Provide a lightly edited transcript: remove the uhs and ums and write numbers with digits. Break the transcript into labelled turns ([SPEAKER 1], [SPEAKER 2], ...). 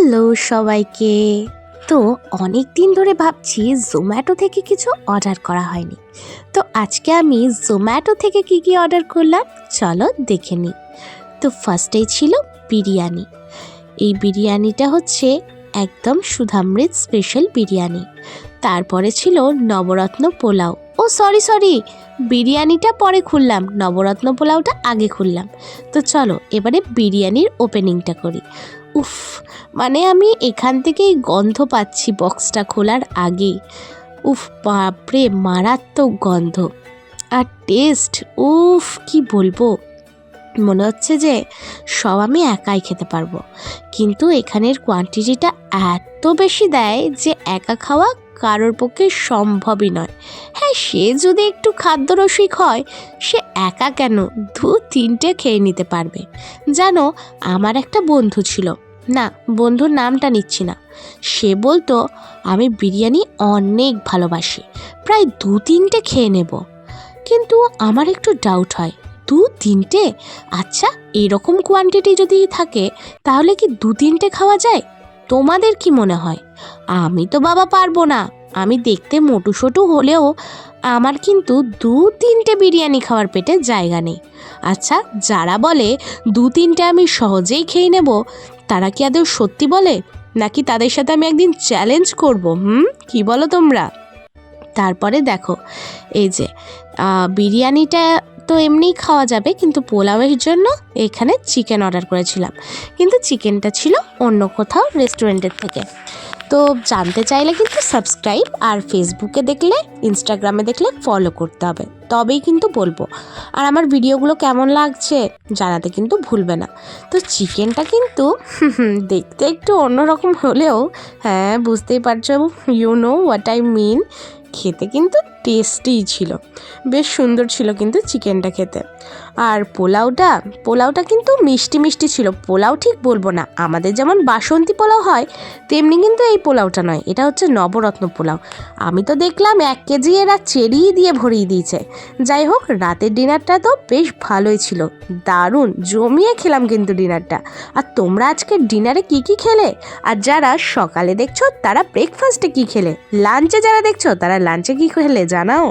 [SPEAKER 1] Hello সবাইকে। তো অনেক দিন ধরে ভাবছি জোম্যাটো থেকে কিছু অর্ডার করা হয়নি। তো আজকে আমি জোম্যাটো থেকে কি অর্ডার করলাম চলো দেখে নিই। তো ফার্স্টেই ছিল বিরিয়ানি। এই বিরিয়ানিটা হচ্ছে একদম সুধামৃত স্পেশাল বিরিয়ানি। তারপরে ছিল নবরত্ন পোলাও। ও সরি, বিরিয়ানিটা পরে খুললাম, নবরত্ন পোলাওটা আগে খুললাম। তো চলো এবারে বিরিয়ানির ওপেনিংটা করি। উফ, মানে আমি এখান থেকেই গন্ধ পাচ্ছি বক্সটা খোলার আগেই। উফ বাপরে, মারাত্মক গন্ধ আর টেস্ট, উফ কি বলবো, মনে হচ্ছে যে সব আমি একাই খেতে পারবো। কিন্তু এখানের কোয়ান্টিটিটা এত বেশি দেয় যে একা খাওয়া কারোর পক্ষে সম্ভবই নয়। হ্যাঁ, সে যদি একটু খাদ্যরসিক হয় সে একা কেন 2-3টে খেয়ে নিতে পারবে। জানো, আমার একটা বন্ধু ছিল, না বন্ধুর নামটা নিচ্ছি না, সে বলতো আমি বিরিয়ানি অনেক ভালোবাসি, প্রায় 2-3টে খেয়ে নেব। কিন্তু আমার একটু ডাউট হয়, 2-3টে? আচ্ছা, এরকম কোয়ান্টিটি যদি থাকে তাহলে কি 2-3টে খাওয়া যায়? তোমাদের কি মনে হয়? আমি তো বাবা পারবো না। আমি দেখতে মোটুসোটু হলেও আমার কিন্তু 2-3টে বিরিয়ানি খাওয়ার পেটে জায়গা নেই। আচ্ছা, যারা বলে 2-3টে আমি সহজেই খেয়ে নেব, তারা কি আদৌ সত্যি বলে, নাকি তাদের সাথে আমি একদিন চ্যালেঞ্জ করব? কি বলো তোমরা? তারপরে দেখো, এই যে বিরিয়ানিটা তো এমনিই খাওয়া যাবে, কিন্তু পোলাওয়ের জন্য এখানে চিকেন অর্ডার করেছিলাম, কিন্তু চিকেনটা ছিল অন্য কোথাও রেস্টুরেন্টের থেকে। তো জানতে চাইলে কিন্তু সাবস্ক্রাইব, আর ফেসবুকে দেখলে ইনস্টাগ্রামে দেখলে ফলো করতে হবে, তবেই কিন্তু বলবো। আর আমার ভিডিওগুলো কেমন লাগছে জানাতে কিন্তু ভুলবে না। তো চিকেনটা কিন্তু দেখতে একটু অন্যরকম হলেও, হ্যাঁ বুঝতেই পারছো, you know what I mean, খেতে কিন্তু টেস্টিই ছিল, বেশ সুন্দর ছিল কিন্তু চিকেনটা খেতে। আর পোলাওটা কিন্তু মিষ্টি মিষ্টি ছিল। পোলাও ঠিক বলবো না, আমাদের যেমন বাসন্তী পোলাও হয় তেমনি কিন্তু এই পোলাওটা নয়, এটা হচ্ছে নবরত্ন পোলাও। আমি তো দেখলাম 1 কেজি এরা চেরি দিয়ে ভরিয়ে দিয়েছে। যাই হোক, রাতের ডিনারটা তো বেশ ভালোই ছিল, দারুণ জমিয়ে খেলাম কিন্তু ডিনারটা। আর তোমরা আজকে ডিনারে কি খেলে? আর যারা সকালে দেখছো তারা ব্রেকফাস্টে কি খেলে? লাঞ্চে যারা দেখছো তারা লাঞ্চে কি খেলে জানাও।